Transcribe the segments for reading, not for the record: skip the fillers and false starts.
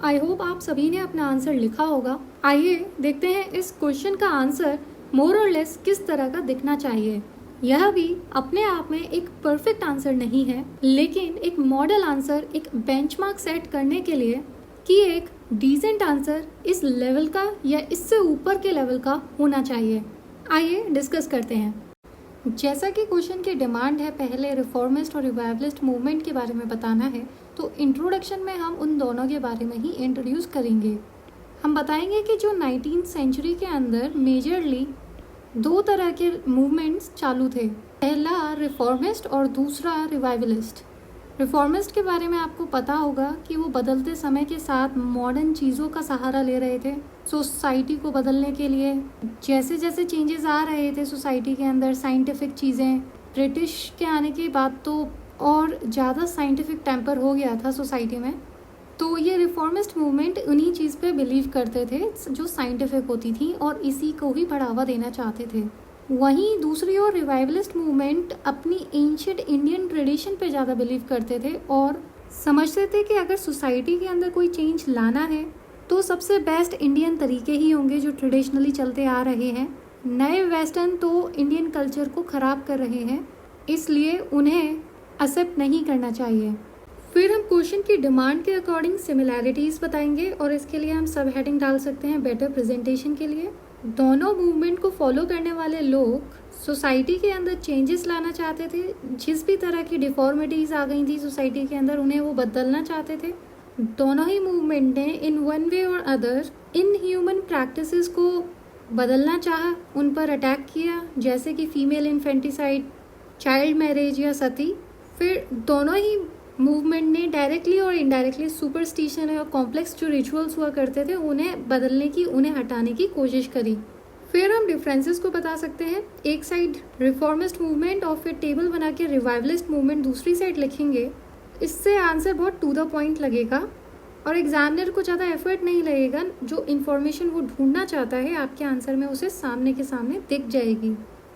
I hope आप सभी ने अपना आंसर लिखा होगा। आइए देखते हैं इस क्वेश्चन का आंसर मोर और लेस किस तरह का दिखना चाहिए। यह भी अपने आप में एक परफेक्ट आंसर नहीं है, लेकिन एक मॉडल आंसर, एक बेंचमार्क सेट करने के लिए कि एक डिसेंट आंसर इस लेवल का या इससे ऊपर के लेवल का होना चाहिए। आइए डिस्कस करते हैं। जैसा कि क्वेश्चन की डिमांड है पहले रिफॉर्मिस्ट और रिवाइवलिस्ट मूवमेंट के बारे में बताना है, तो इंट्रोडक्शन में हम उन दोनों के बारे में ही इंट्रोड्यूस करेंगे। हम बताएंगे कि जो 19th सेंचुरी के अंदर मेजरली दो तरह के मूवमेंट्स चालू थे, पहला रिफॉर्मिस्ट और दूसरा रिवाइवलिस्ट। रिफॉर्मिस्ट के बारे में आपको पता होगा कि वो बदलते समय के साथ मॉडर्न चीज़ों का सहारा ले रहे थे सोसाइटी को बदलने के लिए। जैसे जैसे चेंजेस आ रहे थे सोसाइटी के अंदर, साइंटिफिक चीज़ें, ब्रिटिश के आने के बाद तो और ज़्यादा साइंटिफिक टेम्पर हो गया था सोसाइटी में, तो ये रिफॉर्मिस्ट मूवमेंट उन्हीं चीज़ पे बिलीव करते थे जो साइंटिफिक होती थी और इसी को ही बढ़ावा देना चाहते थे। वहीं दूसरी ओर रिवाइवलिस्ट मूवमेंट अपनी एंशिएंट इंडियन ट्रेडिशन पे ज़्यादा बिलीव करते थे और समझते थे कि अगर सोसाइटी के अंदर कोई चेंज लाना है तो सबसे बेस्ट इंडियन तरीके ही होंगे जो ट्रेडिशनली चलते आ रहे हैं। नए वेस्टर्न तो इंडियन कल्चर को ख़राब कर रहे हैं, इसलिए उन्हें एक्सेप्ट नहीं करना चाहिए। फिर हम क्वेश्चन की डिमांड के अकॉर्डिंग सिमिलैरिटीज़ बताएंगे और इसके लिए हम सब हेडिंग डाल सकते हैं बेटर प्रेजेंटेशन के लिए। दोनों मूवमेंट को फॉलो करने वाले लोग सोसाइटी के अंदर चेंजेस लाना चाहते थे। जिस भी तरह की डिफॉर्मिटीज़ आ गई थी सोसाइटी के अंदर, उन्हें वो बदलना चाहते थे। दोनों ही मूवमेंट ने इन वन वे और अदर इन ह्यूमन प्रैक्टिसेस को बदलना चाहा, उन पर अटैक किया, जैसे कि फीमेल इन्फेंटिसाइड, चाइल्ड मैरिज या सती। फिर दोनों ही मूवमेंट ने डायरेक्टली और इनडायरेक्टली सुपरस्टिशन और कॉम्प्लेक्स जो रिचुअल्स हुआ करते थे उन्हें बदलने की, उन्हें हटाने की कोशिश करी। फिर हम डिफरेंसेस को बता सकते हैं। एक साइड रिफॉर्मिस्ट मूवमेंट और फिर टेबल बना के रिवाइवलिस्ट मूवमेंट दूसरी साइड लिखेंगे। इससे आंसर बहुत टू द पॉइंट लगेगा और एग्जामिनर को ज़्यादा एफर्ट नहीं लगेगा। जो इन्फॉर्मेशन वो ढूंढना चाहता है आपके आंसर में उसे सामने के सामने दिख जाएगी।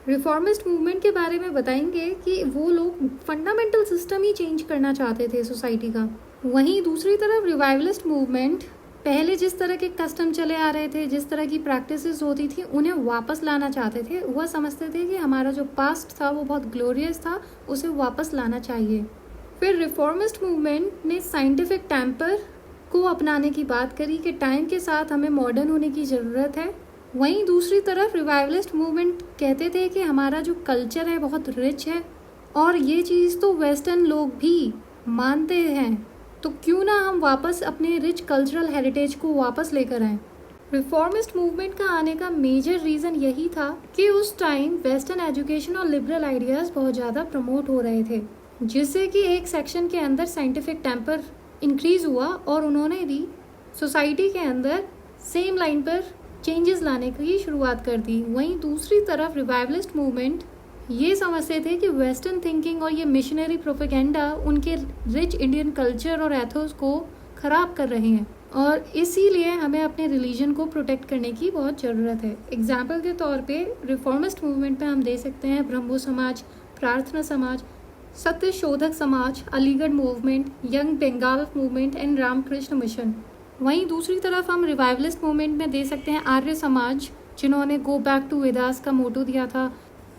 रिफॉर्मिस्ट मूवमेंट के बारे में बताएंगे कि वो लोग फंडामेंटल सिस्टम ही चेंज करना चाहते थे सोसाइटी का। वहीं दूसरी तरफ रिवाइवलिस्ट मूवमेंट पहले जिस तरह के कस्टम चले आ रहे थे, जिस तरह की प्रैक्टिसेस होती थी, उन्हें वापस लाना चाहते थे। वह समझते थे कि हमारा जो पास्ट था वो बहुत ग्लोरियस था, उसे वापस लाना चाहिए। फिर रिफॉर्मिस्ट मूवमेंट ने साइंटिफिक टेम्पर को अपनाने की बात करी कि टाइम के साथ हमें मॉडर्न होने की ज़रूरत है। वहीं दूसरी तरफ रिवाइवलिस्ट मूवमेंट कहते थे कि हमारा जो कल्चर है बहुत रिच है और ये चीज़ तो वेस्टर्न लोग भी मानते हैं, तो क्यों ना हम वापस अपने रिच कल्चरल हेरिटेज को वापस लेकर आएं। रिफॉर्मिस्ट मूवमेंट का आने का मेजर रीज़न यही था कि उस टाइम वेस्टर्न एजुकेशन और लिबरल आइडियाज़ बहुत ज़्यादा प्रमोट हो रहे थे, जिससे कि एक सेक्शन के अंदर साइंटिफिक टेम्पर इंक्रीज़ हुआ और उन्होंने भी सोसाइटी के अंदर सेम लाइन पर चेंजेस लाने की शुरुआत कर दी। वहीं दूसरी तरफ रिवाइवलिस्ट मूवमेंट ये समझते थे कि वेस्टर्न थिंकिंग और ये मिशनरी प्रोपेगेंडा उनके रिच इंडियन कल्चर और एथोस को ख़राब कर रहे हैं और इसीलिए हमें अपने रिलीजन को प्रोटेक्ट करने की बहुत ज़रूरत है। एग्जाम्पल के तौर पे रिफॉर्मिस्ट मूवमेंट में हम दे सकते हैं ब्रह्मो समाज, प्रार्थना समाज, Satya Shodhak Samaj, Aligarh movement, young Bengal movement and Ramakrishna mission. वहीं दूसरी तरफ हम रिवाइवलिस्ट मूवमेंट में दे सकते हैं आर्य समाज, जिन्होंने गो बैक टू वेदास का मोटो दिया था।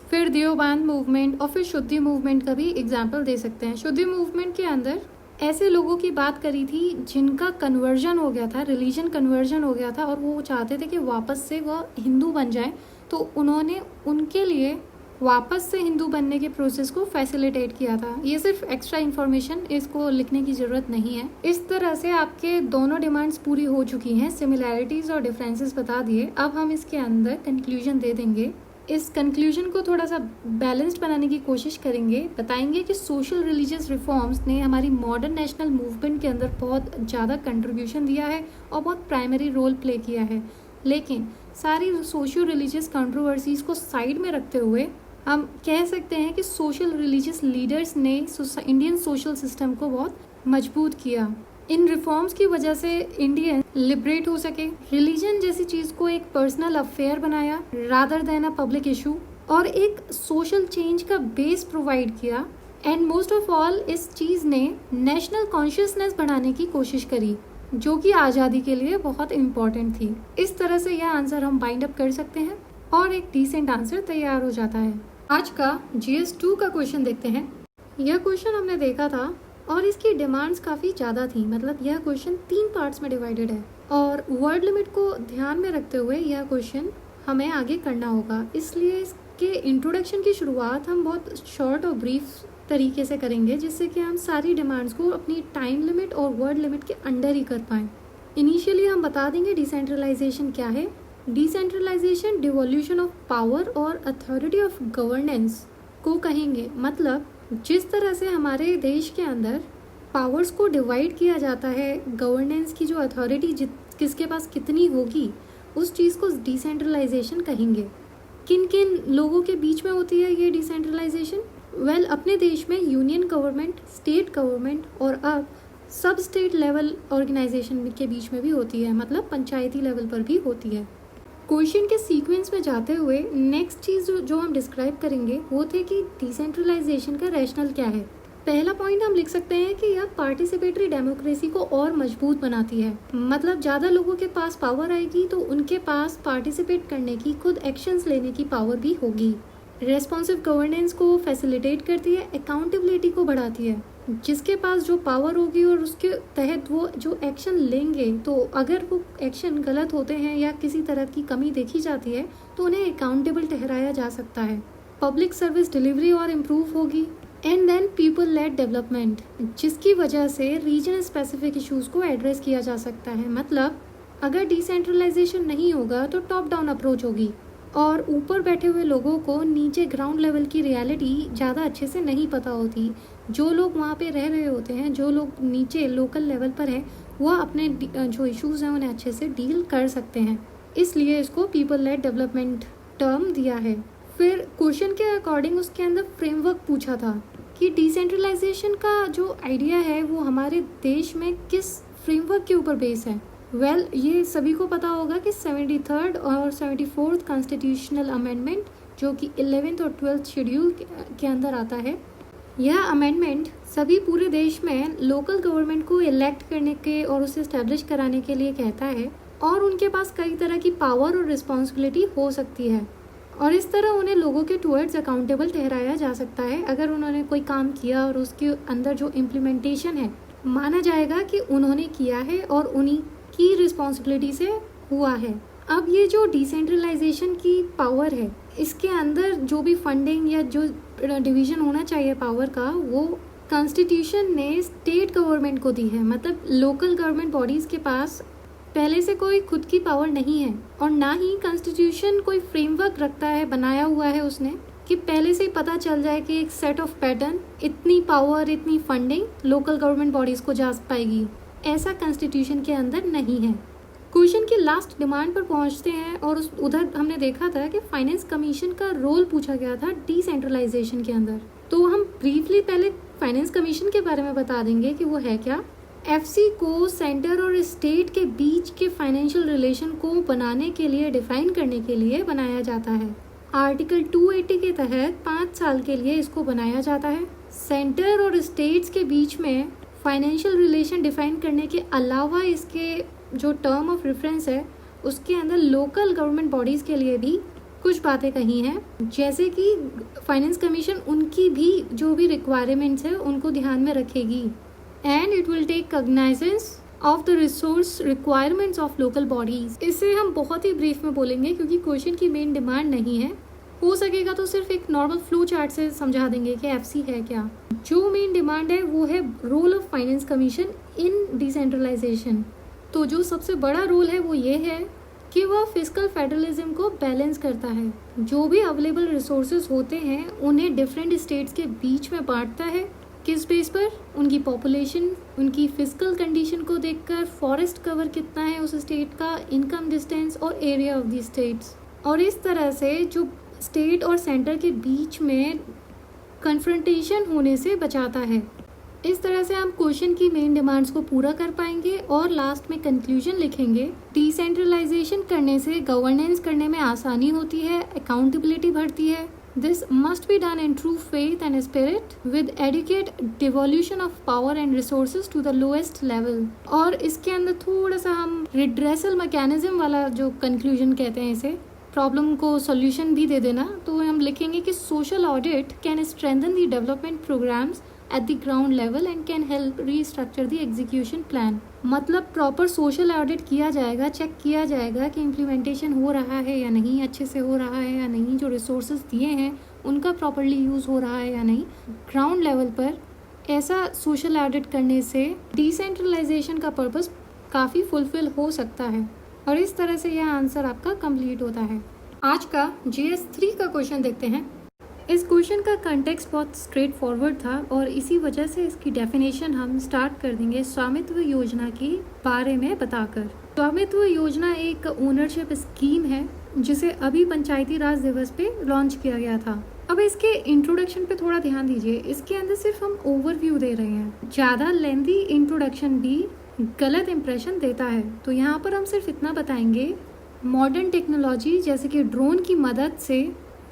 फिर देवबंद मूवमेंट और फिर शुद्धि मूवमेंट का भी एग्जाम्पल दे सकते हैं। शुद्धि मूवमेंट के अंदर ऐसे लोगों की बात करी थी जिनका कन्वर्जन हो गया था, रिलीजन कन्वर्जन हो गया था और वो चाहते थे कि वापस से वह हिंदू बन जाए, तो उन्होंने उनके लिए वापस से हिंदू बनने के प्रोसेस को फैसिलिटेट किया था। ये सिर्फ एक्स्ट्रा इन्फॉर्मेशन, इसको लिखने की ज़रूरत नहीं है। इस तरह से आपके दोनों डिमांड्स पूरी हो चुकी हैं, सिमिलैरिटीज़ और डिफरेंसेस बता दिए। अब हम इसके अंदर कंक्लूजन दे देंगे। इस कंक्लूजन को थोड़ा सा बैलेंस्ड बनाने की कोशिश करेंगे। बताएंगे कि सोशल रिलीजियस रिफॉर्म्स ने हमारी मॉडर्न नेशनल मूवमेंट के अंदर बहुत ज़्यादा कंट्रीब्यूशन दिया है और बहुत प्राइमरी रोल प्ले किया है, लेकिन सारी सोशो रिलीजियस कंट्रोवर्सीज को साइड में रखते हुए हम कह सकते हैं कि सोशल रिलीजियस लीडर्स ने इंडियन सोशल सिस्टम को बहुत मजबूत किया। इन रिफॉर्म्स की वजह से इंडियन लिबरेट हो सके, रिलीजन जैसी चीज़ को एक पर्सनल अफेयर बनाया rather than a public issue, और एक सोशल चेंज का बेस प्रोवाइड किया एंड मोस्ट ऑफ ऑल इस चीज़ ने नेशनल कॉन्शियसनेस बढ़ाने की कोशिश करी। जो कि आज़ादी के लिए बहुत इम्पोर्टेंट थी। इस तरह से यह आंसर हम बाइंड अप कर सकते हैं और एक डिसेंट आंसर तैयार हो जाता है। आज का GS2 का क्वेश्चन देखते हैं। यह क्वेश्चन हमने देखा था और इसकी डिमांड्स काफ़ी ज़्यादा थी, मतलब यह क्वेश्चन 3 पार्ट्स में डिवाइडेड है और वर्ड लिमिट को ध्यान में रखते हुए यह क्वेश्चन हमें आगे करना होगा। इसलिए इसके इंट्रोडक्शन की शुरुआत हम बहुत शॉर्ट और ब्रीफ तरीके से करेंगे, जिससे कि हम सारी डिमांड्स को अपनी टाइम लिमिट और वर्ड लिमिट के अंडर ही कर पाएँ। इनिशियली हम बता देंगे डिसेंट्रलाइजेशन क्या है। डिसेंट्रलाइजेशन डिवोल्यूशन ऑफ पावर और अथॉरिटी ऑफ गवर्नेंस को कहेंगे। मतलब जिस तरह से हमारे देश के अंदर पावर्स को डिवाइड किया जाता है, गवर्नेंस की जो अथॉरिटी किसके पास कितनी होगी, उस चीज़ को डिसेंट्रलाइजेशन कहेंगे। किन किन लोगों के बीच में होती है ये डिसेंट्रलाइजेशन? अपने देश में यूनियन गवर्नमेंट, स्टेट गवर्नमेंट और अब सब स्टेट लेवल ऑर्गेनाइजेशन के बीच में भी होती है, मतलब पंचायती लेवल पर भी होती है। क्वेश्चन के सीक्वेंस में जाते हुए नेक्स्ट चीज़ जो हम डिस्क्राइब करेंगे वो थे कि डिसेंट्रलाइजेशन का रैशनल क्या है। पहला पॉइंट हम लिख सकते हैं कि यह पार्टिसिपेटरी डेमोक्रेसी को और मजबूत बनाती है। मतलब ज़्यादा लोगों के पास पावर आएगी तो उनके पास पार्टिसिपेट करने की, खुद एक्शंस लेने की पावर भी होगी। रेस्पॉन्सिव गवर्नेंस को फैसिलिटेट करती है, अकाउंटेबिलिटी को बढ़ाती है। जिसके पास जो पावर होगी और उसके तहत वो जो एक्शन लेंगे, तो अगर वो एक्शन गलत होते हैं या किसी तरह की कमी देखी जाती है तो उन्हें अकाउंटेबल ठहराया जा सकता है। पब्लिक सर्विस डिलीवरी और इम्प्रूव होगी। And then people led development, जिसकी वजह से रीजन स्पेसिफिक इश्यूज को एड्रेस किया जा सकता है। मतलब अगर डिसेंट्रलाइजेशन नहीं होगा तो टॉप डाउन अप्रोच होगी और ऊपर बैठे हुए लोगों को नीचे ग्राउंड लेवल की रियलिटी ज़्यादा अच्छे से नहीं पता होती। जो लोग वहाँ पे रह रहे होते हैं, जो लोग नीचे लोकल लेवल पर हैं, वह अपने जो इश्यूज हैं उन्हें अच्छे से डील कर सकते हैं। इसलिए इसको पीपल लेड डेवलपमेंट टर्म दिया है। फिर क्वेश्चन के अकॉर्डिंग उसके अंदर फ्रेमवर्क पूछा था कि डिसेंट्रलाइजेशन का जो आइडिया है वो हमारे देश में किस फ्रेमवर्क के ऊपर बेस है। ये सभी को पता होगा कि 73rd और 74th कॉन्स्टिट्यूशनल अमेंडमेंट, जो कि 11th और 12th शेड्यूल के अंदर आता है, यह अमेंडमेंट सभी पूरे देश में लोकल गवर्नमेंट को इलेक्ट करने के और उसे इस्टेब्लिश कराने के लिए कहता है और उनके पास कई तरह की पावर और रिस्पॉन्सिबिलिटी हो सकती है और इस तरह उन्हें लोगों के टुवर्ड्स अकाउंटेबल ठहराया जा सकता है। अगर उन्होंने कोई काम किया और उसके अंदर जो इम्प्लीमेंटेशन है माना जाएगा कि उन्होंने किया है और उन्हीं की रिस्पॉन्सिबिलिटी से हुआ है। अब ये जो डिसेंट्रलाइजेशन की पावर है, इसके अंदर जो भी फंडिंग या जो डिवीजन होना चाहिए पावर का, वो कॉन्स्टिट्यूशन ने स्टेट गवर्नमेंट को दी है। मतलब लोकल गवर्नमेंट बॉडीज़ के पास पहले से कोई खुद की पावर नहीं है और ना ही कॉन्स्टिट्यूशन कोई फ्रेमवर्क रखता है, बनाया हुआ है उसने कि पहले से ही पता चल जाए कि एक सेट ऑफ पैटर्न, इतनी पावर, इतनी फंडिंग लोकल गवर्नमेंट बॉडीज़ को जा पाएगी। ऐसा कॉन्स्टिट्यूशन के अंदर नहीं है। क्वेश्चन की लास्ट डिमांड पर पहुंचते हैं और उधर हमने देखा था कि फाइनेंस कमीशन का रोल पूछा गया था डिसेंट्रलाइजेशन के अंदर। तो हम ब्रीफली पहले फाइनेंस कमीशन के बारे में बता देंगे कि वो है क्या। एफसी को सेंटर और स्टेट के बीच के फाइनेंशियल रिलेशन को बनाने के लिए, डिफाइन करने के लिए बनाया जाता है। आर्टिकल 280 के तहत 5 साल के लिए इसको बनाया जाता है। सेंटर और स्टेट्स के बीच में फाइनेंशियल रिलेशन डिफाइन करने के अलावा इसके जो टर्म ऑफ रेफरेंस है उसके अंदर लोकल गवर्नमेंट बॉडीज़ के लिए भी कुछ बातें कही हैं, जैसे कि फाइनेंस कमीशन उनकी भी जो भी रिक्वायरमेंट्स है उनको ध्यान में रखेगी and it will take cognizance of the resource requirements of local bodies. इसे हम बहुत ही ब्रीफ में बोलेंगे क्योंकि क्वेश्चन की मेन डिमांड नहीं है। हो सकेगा तो सिर्फ एक नॉर्मल फ्लो चार्ट से समझा देंगे कि एफसी है क्या। जो मेन डिमांड है वो है role of finance commission in decentralization. तो जो सबसे बड़ा रोल है वो ये है कि वह फिस्कल फेडरलिज्म को बैलेंस करता है। जो भी अवेलेबल रिसोर्सेज होते हैं उन्हें डिफरेंट स्टेट्स के बीच में बांटता है। किस बेस पर? उनकी पॉपुलेशन, उनकी फिस्कल कंडीशन को देखकर, फॉरेस्ट कवर कितना है उस स्टेट का, इनकम डिस्टेंस और एरिया ऑफ दी स्टेट्स। और इस तरह से जो स्टेट और सेंटर के बीच में कन्फ्रंटेशन होने से बचाता है। इस तरह से हम क्वेश्चन की मेन डिमांड्स को पूरा कर पाएंगे और लास्ट में कंक्लूजन लिखेंगे। डिसेंट्रलाइजेशन करने से गवर्नेंस करने में आसानी होती है, अकाउंटेबिलिटी बढ़ती है, This must be done in true faith and spirit with adequate devolution of power and resources to the lowest level. और इसके अंदर थोड़ा सा हम redressal mechanism वाला जो conclusion कहते हैं इसे, प्रॉब्लम को सॉल्यूशन भी दे देना, तो हम लिखेंगे कि social audit can strengthen the development programs at the ground level and can help restructure the execution plan. मतलब प्रॉपर सोशल ऑडिट किया जाएगा, चेक किया जाएगा कि इम्प्लीमेंटेशन हो रहा है या नहीं, अच्छे से हो रहा है या नहीं, जो रिसोर्सेज दिए हैं उनका प्रॉपरली यूज़ हो रहा है या नहीं। ग्राउंड लेवल पर ऐसा सोशल ऑडिट करने से डिसेंट्रलाइजेशन का पर्पस काफ़ी फुलफिल हो सकता है। और इस तरह से यह आंसर आपका कंप्लीट होता है। आज का GS 3 का क्वेश्चन देखते हैं। इस क्वेश्चन का कंटेक्स्ट बहुत स्ट्रेट फॉरवर्ड था और इसी वजह से इसकी डेफिनेशन हम स्टार्ट कर देंगे स्वामित्व योजना के बारे में बताकर। स्वामित्व योजना एक ओनरशिप स्कीम है जिसे अभी पंचायती राज दिवस पे लॉन्च किया गया था। अब इसके इंट्रोडक्शन पे थोड़ा ध्यान दीजिए, इसके अंदर सिर्फ हम ओवरव्यू दे रहे हैं, ज़्यादा लेंथी इंट्रोडक्शन भी गलत इंप्रेशन देता है। तो यहाँ पर हम सिर्फ इतना बताएंगे, मॉडर्न टेक्नोलॉजी जैसे कि ड्रोन की मदद से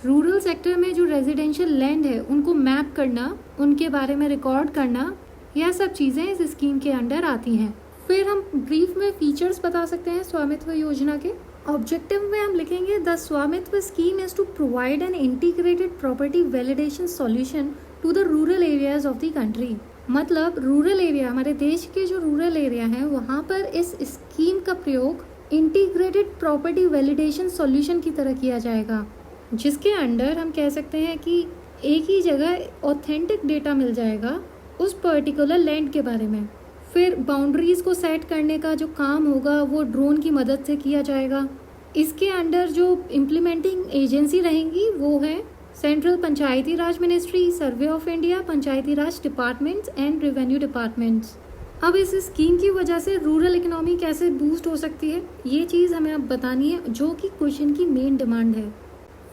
रूरल सेक्टर में जो रेजिडेंशियल लैंड है उनको मैप करना, उनके बारे में रिकॉर्ड करना, यह सब चीज़ें इस स्कीम के अंडर आती हैं। फिर हम ब्रीफ में फीचर्स बता सकते हैं स्वामित्व योजना के। ऑब्जेक्टिव में हम लिखेंगे the Swamitva scheme is to provide an integrated property validation solution to the rural areas of the country. मतलब रूरल एरिया, हमारे देश के जो रूरल एरिया हैं वहाँ पर इस स्कीम का प्रयोग इंटीग्रेटेड प्रॉपर्टी वैलिडेशन सॉल्यूशन की तरह किया जाएगा, जिसके अंडर हम कह सकते हैं कि एक ही जगह ऑथेंटिक डेटा मिल जाएगा उस पर्टिकुलर लैंड के बारे में। फिर बाउंड्रीज को सेट करने का जो काम होगा वो ड्रोन की मदद से किया जाएगा। इसके अंडर जो इम्प्लीमेंटिंग एजेंसी रहेंगी वो है central Panchayati Raj ministry, survey of India, Panchayati Raj departments and revenue departments. अब इस स्कीम की वजह से रूरल इकोनॉमी कैसे बूस्ट हो सकती है ये चीज़ हमें अब बतानी है, जो कि क्वेश्चन की मेन डिमांड है।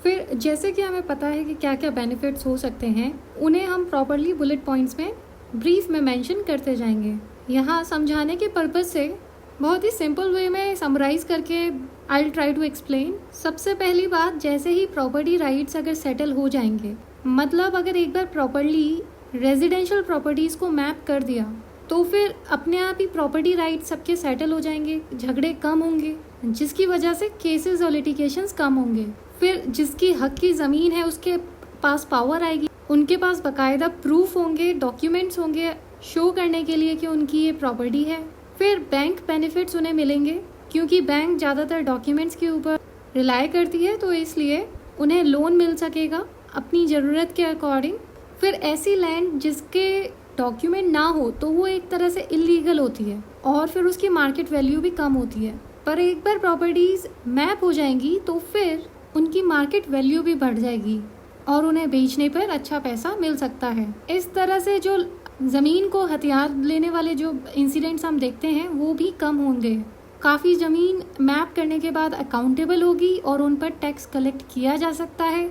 फिर जैसे कि हमें पता है कि क्या क्या बेनिफिट्स हो सकते हैं, उन्हें हम प्रॉपरली बुलेट पॉइंट्स में ब्रीफ में मेंशन करते जाएंगे। यहाँ समझाने के पर्पज से बहुत ही सिंपल वे में समराइज करके I will try to explain. सबसे पहली बात, जैसे ही प्रॉपर्टी राइट्स अगर सेटल हो जाएंगे, मतलब अगर एक बार प्रॉपरली रेजिडेंशियल प्रॉपर्टीज़ को मैप कर दिया तो फिर अपने आप ही प्रॉपर्टी राइट्स सबके सेटल हो जाएंगे, झगड़े कम होंगे, जिसकी वजह से केसेस और लिटिगेशंस कम होंगे। फिर जिसकी हक की ज़मीन है उसके पास पावर आएगी, उनके पास बाकायदा प्रूफ होंगे, डॉक्यूमेंट्स होंगे शो करने के लिए कि उनकी ये प्रॉपर्टी है। फिर बैंक बेनिफिट्स उन्हें मिलेंगे, क्योंकि बैंक ज़्यादातर डॉक्यूमेंट्स के ऊपर रिलाई करती है, तो इसलिए उन्हें लोन मिल सकेगा अपनी ज़रूरत के अकॉर्डिंग। फिर ऐसी लैंड जिसके डॉक्यूमेंट ना हो तो वो एक तरह से इलीगल होती है और फिर उसकी मार्केट वैल्यू भी कम होती है, पर एक बार प्रॉपर्टीज़ मैप हो जाएंगी तो फिर उनकी मार्केट वैल्यू भी बढ़ जाएगी और उन्हें बेचने पर अच्छा पैसा मिल सकता है। इस तरह से जो ज़मीन को हथियार लेने वाले जो इंसिडेंट्स हम देखते हैं वो भी कम होंगे। काफ़ी ज़मीन मैप करने के बाद अकाउंटेबल होगी और उन पर टैक्स कलेक्ट किया जा सकता है।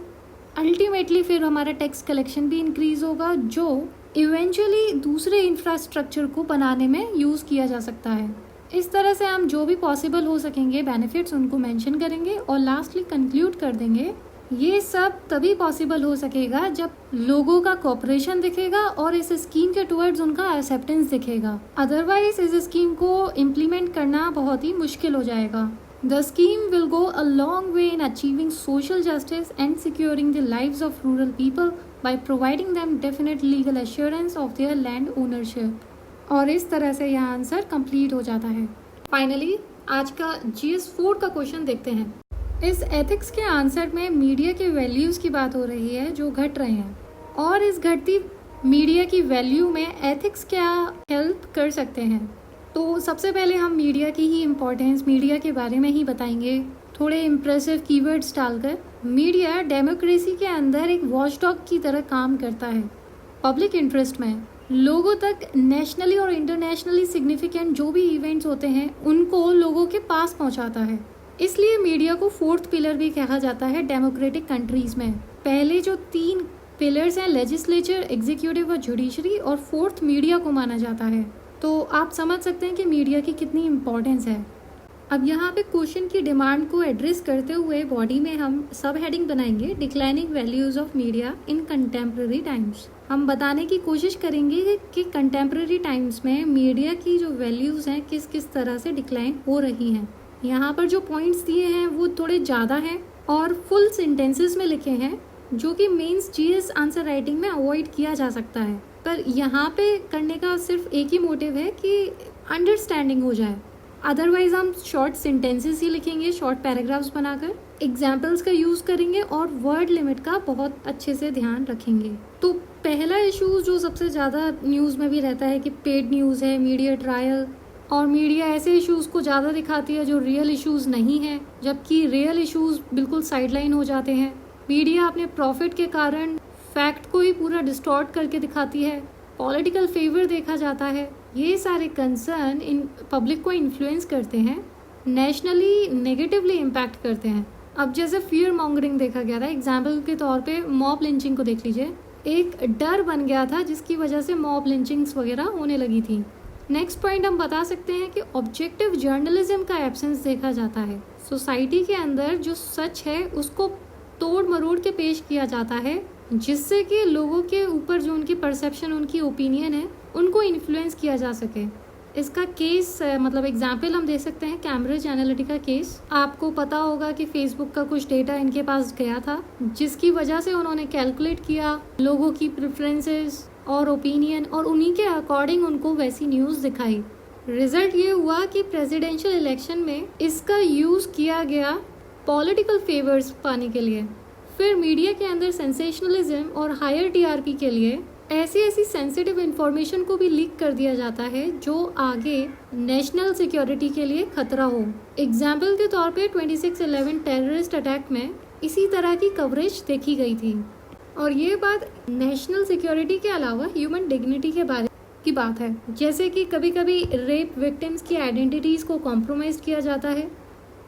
अल्टीमेटली फिर हमारा टैक्स कलेक्शन भी इंक्रीज होगा, जो इवेंचुअली दूसरे इंफ्रास्ट्रक्चर को बनाने में यूज़ किया जा सकता है। इस तरह से हम जो भी पॉसिबल हो सकेंगे बेनिफिट्स उनको मेंशन करेंगे और लास्टली कंक्लूड कर देंगे। ये सब तभी पॉसिबल हो सकेगा जब लोगों का कोऑपरेशन दिखेगा और इस स्कीम के टुवर्ड्स उनका एक्सेप्टेंस दिखेगा। अदरवाइज इस स्कीम को इम्प्लीमेंट करना बहुत ही मुश्किल हो जाएगा। The scheme will go a long way in achieving social justice and securing the lives of rural people by providing them definite legal assurance of their land ownership. और इस तरह से यह आंसर कंप्लीट हो जाता है। फाइनली आज का GS 4 का क्वेश्चन देखते हैं। इस एथिक्स के आंसर में मीडिया के वैल्यूज़ की बात हो रही है जो घट रहे हैं, और इस घटती मीडिया की वैल्यू में एथिक्स क्या हेल्प कर सकते हैं। तो सबसे पहले हम मीडिया की ही इम्पोर्टेंस, मीडिया के बारे में ही बताएंगे, थोड़े इम्प्रेसिव कीवर्ड्स डालकर। मीडिया डेमोक्रेसी के अंदर एक वॉचडॉग की तरह काम करता है। पब्लिक इंटरेस्ट में लोगों तक नेशनली और इंटरनेशनली सिग्निफिकेंट जो भी इवेंट्स होते हैं उनको लोगों के पास पहुंचाता है। इसलिए मीडिया को फोर्थ पिलर भी कहा जाता है डेमोक्रेटिक कंट्रीज में। पहले जो 3 पिलर्स हैं, लेजिस्लेचर, एग्जीक्यूटिव और जुडिशरी, और फोर्थ मीडिया को माना जाता है। तो आप समझ सकते हैं कि मीडिया की कितनी इम्पोर्टेंस है। अब यहाँ पे क्वेश्चन की डिमांड को एड्रेस करते हुए बॉडी में हम सब हेडिंग बनाएंगे declining values of media in contemporary times. हम बताने की कोशिश करेंगे कि कंटेम्प्रेरी टाइम्स में मीडिया की जो वैल्यूज हैं किस किस तरह से डिक्लाइन हो रही हैं। यहाँ पर जो पॉइंट्स दिए हैं वो थोड़े ज़्यादा हैं और फुल सेंटेंसेस में लिखे हैं, जो कि मेंस जीएस आंसर राइटिंग में अवॉइड किया जा सकता है। पर यहाँ पे करने का सिर्फ एक ही मोटिव है कि अंडरस्टैंडिंग हो जाए। अदरवाइज हम शॉर्ट सेंटेंसेस ही लिखेंगे, शॉर्ट पैराग्राफ्स बनाकर एग्जाम्पल्स का यूज करेंगे और वर्ड लिमिट का बहुत अच्छे से ध्यान रखेंगे। तो पहला इशू जो सबसे ज़्यादा न्यूज़ में भी रहता है कि पेड न्यूज़ है, मीडिया ट्रायल, और मीडिया ऐसे इश्यूज को ज़्यादा दिखाती है जो रियल इश्यूज नहीं है, जबकि रियल इश्यूज बिल्कुल साइडलाइन हो जाते हैं। मीडिया अपने प्रॉफिट के कारण फैक्ट को ही पूरा डिस्टॉर्ट करके दिखाती है, पॉलिटिकल फेवर देखा जाता है। ये सारे कंसर्न इन पब्लिक को इन्फ्लुएंस करते हैं, नेशनली नेगेटिवली इम्पैक्ट करते हैं। अब जैसे फियर मॉन्गरिंग देखा गया था, एग्जाम्पल के तौर पे मॉब लिंचिंग को देख लीजिए। एक डर बन गया था जिसकी वजह से मॉब लिंचिंग्स वगैरह होने लगी थी। नेक्स्ट पॉइंट हम बता सकते हैं कि ऑब्जेक्टिव जर्नलिज्म का एब्सेंस देखा जाता है। सोसाइटी के अंदर जो सच है उसको तोड़ मरोड़ के पेश किया जाता है, जिससे कि लोगों के ऊपर जो उनकी परसेप्शन, उनकी ओपिनियन है, उनको इन्फ्लुएंस किया जा सके। इसका केस मतलब एग्जाम्पल हम दे सकते हैं कैम्ब्रिज एनालिटिका केस। आपको पता होगा कि फेसबुक का कुछ डेटा इनके पास गया था, जिसकी वजह से उन्होंने कैलकुलेट किया लोगों की प्रेफरेंसेस और ओपिनियन और उन्हीं के अकॉर्डिंग उनको वैसी न्यूज़ दिखाई। रिजल्ट ये हुआ कि प्रेसिडेंशियल इलेक्शन में इसका यूज़ किया गया पॉलिटिकल फेवर्स पाने के लिए। फिर मीडिया के अंदर सेंसेशनलिज्म और हायर टीआरपी के लिए ऐसी सेंसिटिव इंफॉर्मेशन को भी लीक कर दिया जाता है जो आगे नेशनल सिक्योरिटी के लिए खतरा हो। एग्जाम्पल के तौर पे 26/11 टेररिस्ट अटैक में इसी तरह की कवरेज देखी गई थी। और ये बात नेशनल सिक्योरिटी के अलावा ह्यूमन डिग्निटी के बारे की बात है, जैसे कि कभी कभी रेप विक्टिम्स की आइडेंटिटीज़ को कॉम्प्रोमाइज किया जाता है।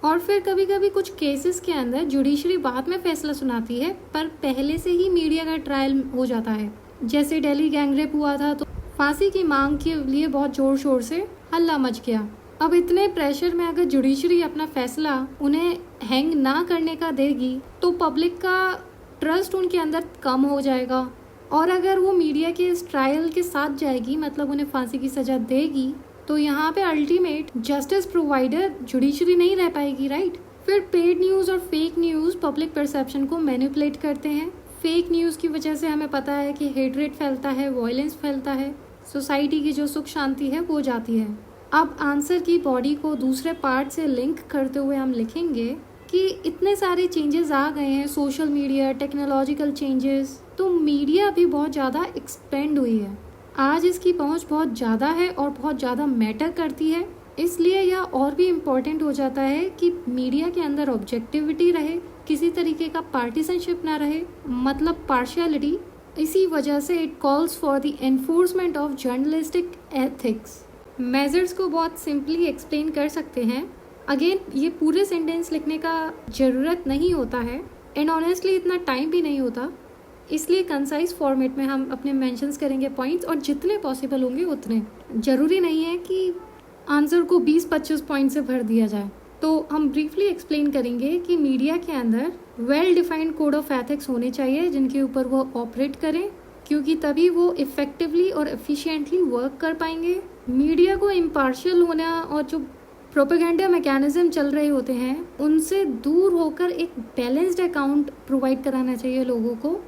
और फिर कभी कभी कुछ केसेस के अंदर जुडिशरी बाद में फैसला सुनाती है, पर पहले से ही मीडिया का ट्रायल हो जाता है। जैसे दिल्ली गैंगरेप हुआ था तो फांसी की मांग के लिए बहुत जोर शोर से हल्ला मच गया। अब इतने प्रेशर में अगर जुडिशरी अपना फैसला उन्हें हैंग ना करने का देगी तो पब्लिक का ट्रस्ट उनके अंदर कम हो जाएगा। और अगर वो मीडिया के इस ट्रायल के साथ जाएगी, मतलब उन्हें फांसी की सजा देगी, तो यहाँ पे अल्टीमेट जस्टिस प्रोवाइडर जुडिशरी नहीं रह पाएगी, राइट। फिर पेड न्यूज़ और फेक न्यूज़ पब्लिक परसेप्शन को मैनिपुलेट करते हैं। फेक न्यूज़ की वजह से हमें पता है कि हेट्रेट फैलता है, वायलेंस फैलता है, सोसाइटी की जो सुख शांति है वो जाती है। अब आंसर की बॉडी को दूसरे पार्ट से लिंक करते हुए हम लिखेंगे कि इतने सारे चेंजेस आ गए हैं, सोशल मीडिया, टेक्नोलॉजिकल चेंजेस, तो मीडिया भी बहुत ज़्यादा एक्सपेंड हुई है। आज इसकी पहुंच बहुत ज़्यादा है और बहुत ज़्यादा मैटर करती है। इसलिए यह और भी इम्पोर्टेंट हो जाता है कि मीडिया के अंदर ऑब्जेक्टिविटी रहे, किसी तरीके का पार्टिसनशिप ना रहे, मतलब पार्शियलिटी। इसी वजह से it calls for the enforcement of journalistic ethics. Measures को बहुत सिंपली एक्सप्लेन कर सकते हैं। अगेन ये पूरे सेंटेंस लिखने का ज़रूरत नहीं होता है एंड ऑनेस्टली इतना टाइम भी नहीं होता, इसलिए कंसाइज फॉर्मेट में हम अपने मेंशंस करेंगे पॉइंट्स, और जितने पॉसिबल होंगे उतने। ज़रूरी नहीं है कि आंसर को 20-25 पॉइंट से भर दिया जाए। तो हम ब्रीफली एक्सप्लेन करेंगे कि मीडिया के अंदर well defined code of ethics होने चाहिए जिनके ऊपर वो ऑपरेट करें, क्योंकि तभी वो इफ़ेक्टिवली और एफिशिएंटली वर्क कर पाएंगे। मीडिया को इम्पार्शियल होना और जो प्रोपेगेंडा मैकेनिज्म चल रहे होते हैं उनसे दूर होकर एक बैलेंस्ड अकाउंट प्रोवाइड कराना चाहिए लोगों को।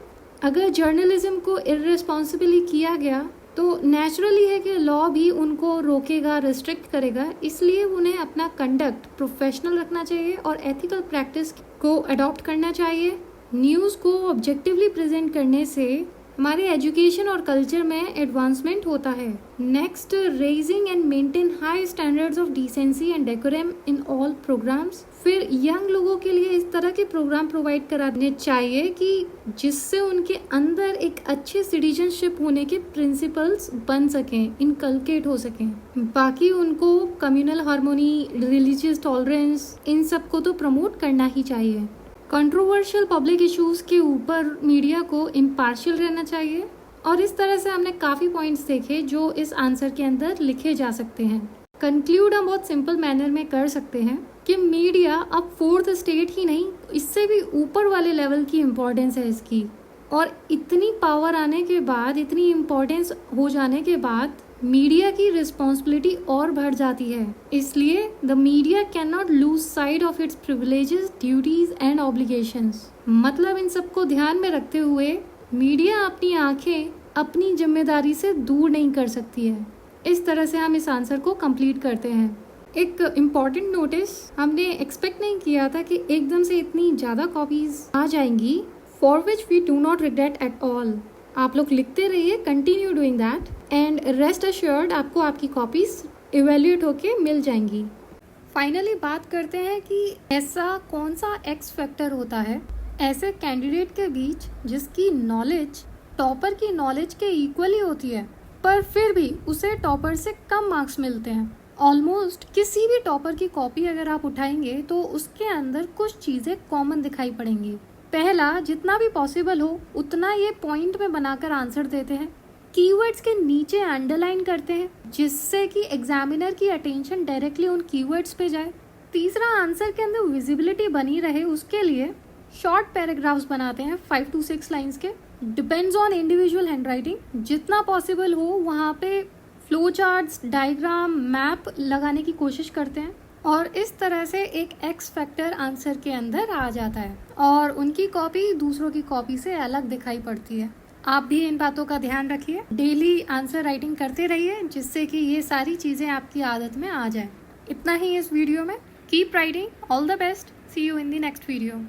अगर जर्नलिज्म को इर्रेस्पॉन्सिबली किया गया तो नेचुरली है कि लॉ भी उनको रोकेगा, रिस्ट्रिक्ट करेगा। इसलिए उन्हें अपना कंडक्ट प्रोफेशनल रखना चाहिए और एथिकल प्रैक्टिस को अडॉप्ट करना चाहिए। न्यूज़ को ऑब्जेक्टिवली प्रेजेंट करने से हमारे एजुकेशन और कल्चर में एडवांसमेंट होता है। Next, raising and maintain high standards of decency and decorum in all programmes. फिर यंग लोगों के लिए इस तरह के प्रोग्राम प्रोवाइड कराने चाहिए कि जिससे उनके अंदर एक अच्छे सिटीजनशिप होने के प्रिंसिपल्स बन सकें, इनकलकेट हो सकें। बाकी उनको कम्युनल हार्मोनी, रिलीजियस टॉलरेंस, इन सब को तो प्रमोट करना ही चाहिए। कंट्रोवर्शियल पब्लिक इश्यूज के ऊपर मीडिया को इम्पार्शियल रहना चाहिए। और इस तरह से हमने काफ़ी पॉइंट्स देखे जो इस आंसर के अंदर लिखे जा सकते हैं। कंक्लूड हम बहुत सिंपल मैनर में कर सकते हैं कि मीडिया अब फोर्थ स्टेट ही नहीं, इससे भी ऊपर वाले लेवल की इम्पोर्टेंस है इसकी। और इतनी पावर आने के बाद, इतनी इम्पोर्टेंस हो जाने के बाद मीडिया की रिस्पॉन्सिबिलिटी और बढ़ जाती है। इसलिए the media can not lose side of its privileges, duties and obligations. मतलब इन सबको ध्यान में रखते हुए मीडिया अपनी आंखें अपनी जिम्मेदारी से दूर नहीं कर सकती है। इस तरह से हम इस आंसर को कंप्लीट करते हैं। एक इम्पॉर्टेंट नोटिस, हमने एक्सपेक्ट नहीं किया था कि एकदम से इतनी ज़्यादा कॉपीज आ जाएंगी, for which we do not regret at all. आप लोग लिखते रहिए, continue doing that and rest assured आपको आपकी कॉपीज इवेल्यूएट होके मिल जाएंगी। फाइनली बात करते हैं कि ऐसा कौन सा एक्स फैक्टर होता है ऐसे कैंडिडेट के बीच जिसकी नॉलेज टॉपर की नॉलेज के इक्वली होती है, पर फिर भी उसे टॉपर से कम मार्क्स मिलते हैं। ऑलमोस्ट किसी भी टॉपर की कॉपी अगर आप उठाएंगे तो उसके अंदर कुछ चीज़ें कॉमन दिखाई पड़ेंगी। पहला, जितना भी पॉसिबल हो उतना ये पॉइंट में बनाकर आंसर देते हैं, कीवर्ड्स के नीचे अंडरलाइन करते हैं जिससे कि एग्जामिनर की अटेंशन डायरेक्टली उन कीवर्ड्स पे जाए। तीसरा, आंसर के अंदर विजिबिलिटी बनी रहे उसके लिए शॉर्ट पैराग्राफ्स बनाते हैं 5 to 6 लाइन्स के। डिपेंड्स ऑन इंडिविजुअल हैंडराइटिंग, जितना पॉसिबल हो वहाँ पे फ्लो चार्ट्स, डायग्राम, मैप लगाने की कोशिश करते हैं और इस तरह से एक एक्स फैक्टर आंसर के अंदर आ जाता है और उनकी कॉपी दूसरों की कॉपी से अलग दिखाई पड़ती है। आप भी इन बातों का ध्यान रखिए, डेली आंसर राइटिंग करते रहिए जिससे कि ये सारी चीज़ें आपकी आदत में आ जाए। इतना ही इस वीडियो में। Keep writing, all the best, see you in the next video.